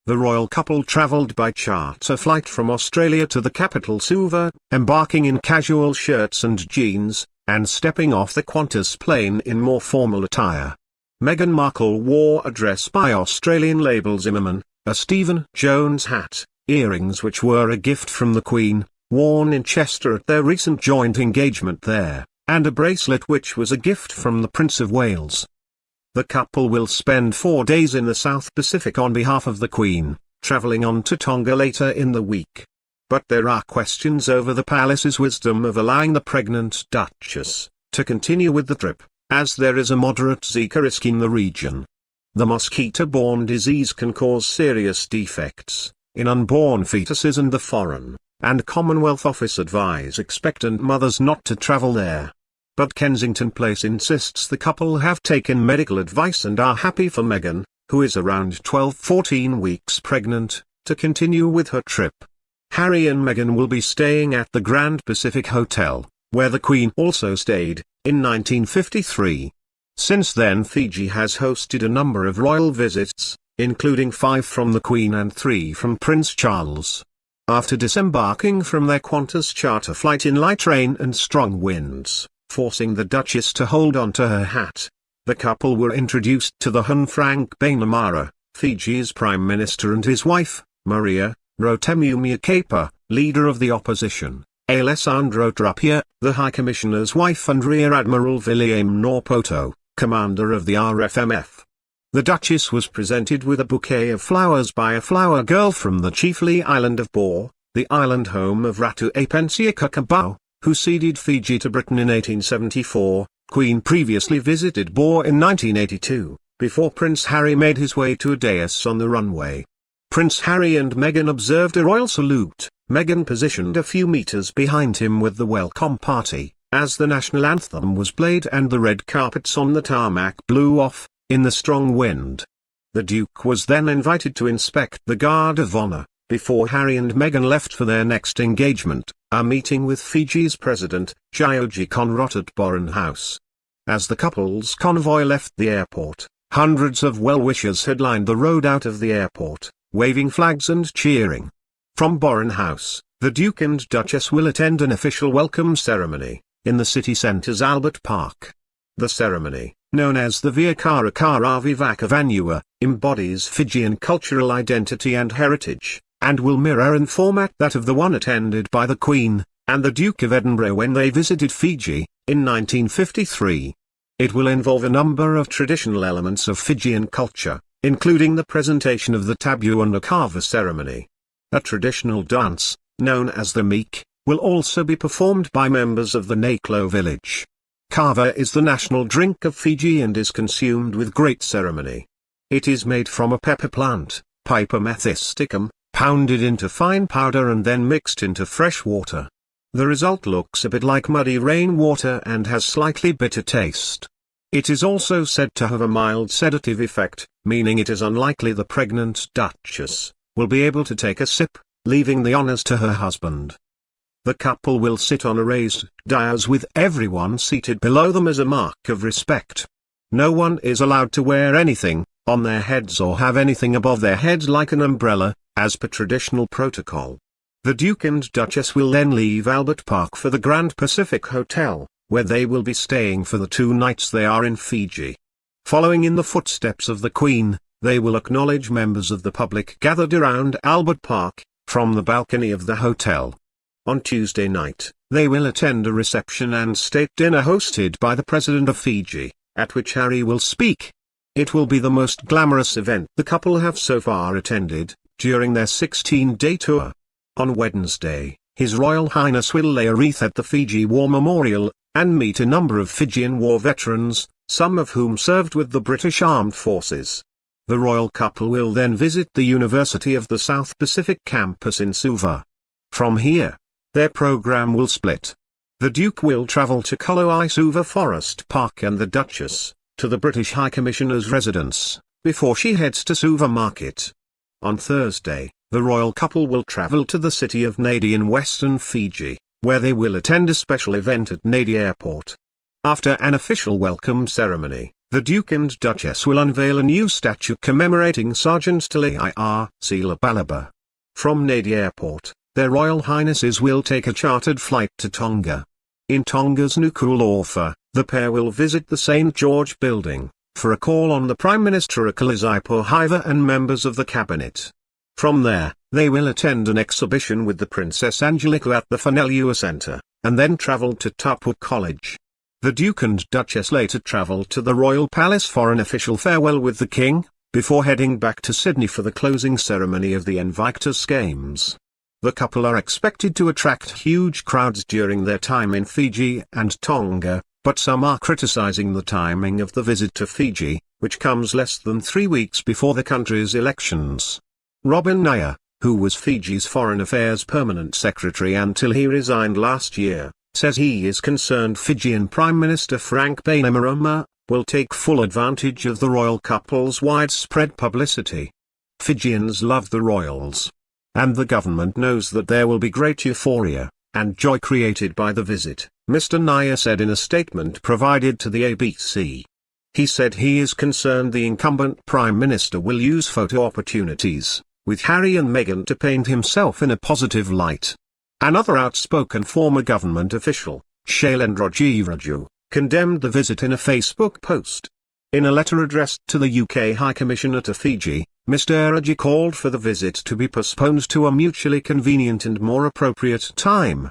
The royal couple travelled by charter flight from Australia to the capital Suva, embarking in casual shirts and jeans, and stepping off the Qantas plane in more formal attire. Meghan Markle wore a dress by Australian label Zimmermann, a Stephen Jones hat, earrings which were a gift from the Queen, worn in Chester at their recent joint engagement there, and a bracelet which was a gift from the Prince of Wales. The couple will spend 4 days in the South Pacific on behalf of the Queen, travelling on to Tonga later in the week. But there are questions over the palace's wisdom of allowing the pregnant Duchess to continue with the trip, as there is a moderate Zika risk in the region. The mosquito-borne disease can cause serious defects in unborn fetuses, and the Foreign and Commonwealth Office advise expectant mothers not to travel there. But Kensington Place insists the couple have taken medical advice and are happy for Meghan, who is around 12-14 weeks pregnant, to continue with her trip. Harry and Meghan will be staying at the Grand Pacific Hotel, where the Queen also stayed, in 1953. Since then Fiji has hosted a number of royal visits, including 5 from the Queen and 3 from Prince Charles. After disembarking from their Qantas charter flight in light rain and strong winds, forcing the Duchess to hold on to her hat, the couple were introduced to the Hun Frank Bainimarra, Fiji's Prime Minister, and his wife, Maria Rotemu Mukapa, leader of the opposition, Alessandro Trappier, the High Commissioner's wife, and Rear Admiral William Norpoto, commander of the RFMF. The Duchess was presented with a bouquet of flowers by a flower girl from the chiefly island of Bor, the island home of Ratu Apensia Kakabau, who ceded Fiji to Britain in 1874. Queen previously visited Bor in 1982, before Prince Harry made his way to a dais on the runway. Prince Harry and Meghan observed a royal salute. Meghan positioned a few meters behind him with the welcome party, as the national anthem was played and the red carpets on the tarmac blew off, in the strong wind. The Duke was then invited to inspect the Guard of Honour, before Harry and Meghan left for their next engagement, a meeting with Fiji's President, Jyoji Conrot at Boren House. As the couple's convoy left the airport, hundreds of well-wishers had lined the road out of the airport, waving flags and cheering. From Boren House, the Duke and Duchess will attend an official welcome ceremony, in the city centre's Albert Park. The ceremony, known as the Viakara Vivaka Vanua, embodies Fijian cultural identity and heritage, and will mirror in format that of the one attended by the Queen and the Duke of Edinburgh when they visited Fiji, in 1953. It will involve a number of traditional elements of Fijian culture, including the presentation of the tabu and a kava ceremony. A traditional dance, known as the meek, will also be performed by members of the Naklo village. Kava is the national drink of Fiji and is consumed with great ceremony. It is made from a pepper plant, Piper methysticum, pounded into fine powder and then mixed into fresh water. The result looks a bit like muddy rainwater and has slightly bitter taste. It is also said to have a mild sedative effect, meaning it is unlikely the pregnant Duchess will be able to take a sip, leaving the honours to her husband. The couple will sit on a raised dais with everyone seated below them as a mark of respect. No one is allowed to wear anything on their heads or have anything above their heads like an umbrella, as per traditional protocol. The Duke and Duchess will then leave Albert Park for the Grand Pacific Hotel, where they will be staying for the 2 nights they are in Fiji. Following in the footsteps of the Queen, they will acknowledge members of the public gathered around Albert Park, from the balcony of the hotel. On Tuesday night, they will attend a reception and state dinner hosted by the President of Fiji, at which Harry will speak. It will be the most glamorous event the couple have so far attended, during their 16-day tour. On Wednesday, His Royal Highness will lay a wreath at the Fiji War Memorial, and meet a number of Fijian war veterans, some of whom served with the British Armed Forces. The royal couple will then visit the University of the South Pacific campus in Suva. From here, their program will split. The Duke will travel to Koloai Suva Forest Park and the Duchess, to the British High Commissioner's residence, before she heads to Suva Market. On Thursday, the royal couple will travel to the city of Nadi in western Fiji, where they will attend a special event at Nadi Airport. After an official welcome ceremony, The Duke and Duchess will unveil a new statue commemorating Sergeant Talia Sila. From Nadi Airport, their Royal Highnesses will take a chartered flight to Tonga. In Tonga's Nuku'alofa, the pair will visit the St. George Building, for a call on the Prime Minister Akhalezai Pohaiva and members of the cabinet. From there, they will attend an exhibition with the Princess Angelica at the Fanelua Centre, and then travel to Tupou College. The Duke and Duchess later travel to the Royal Palace for an official farewell with the King, before heading back to Sydney for the closing ceremony of the Invictus Games. The couple are expected to attract huge crowds during their time in Fiji and Tonga, but some are criticising the timing of the visit to Fiji, which comes less than 3 weeks before the country's elections. Robin Nair, who was Fiji's Foreign Affairs Permanent Secretary until he resigned last year, says he is concerned Fijian Prime Minister Frank Bainimarama will take full advantage of the royal couple's widespread publicity. Fijians love the royals. And the government knows that there will be great euphoria and joy created by the visit, Mr. Nair said in a statement provided to the ABC. He said he is concerned the incumbent Prime Minister will use photo opportunities with Harry and Meghan to paint himself in a positive light. Another outspoken former government official, Shailendra Jeeraju, condemned the visit in a Facebook post. In a letter addressed to the UK High Commissioner to Fiji, Mr. Jeeraju called for the visit to be postponed to a mutually convenient and more appropriate time.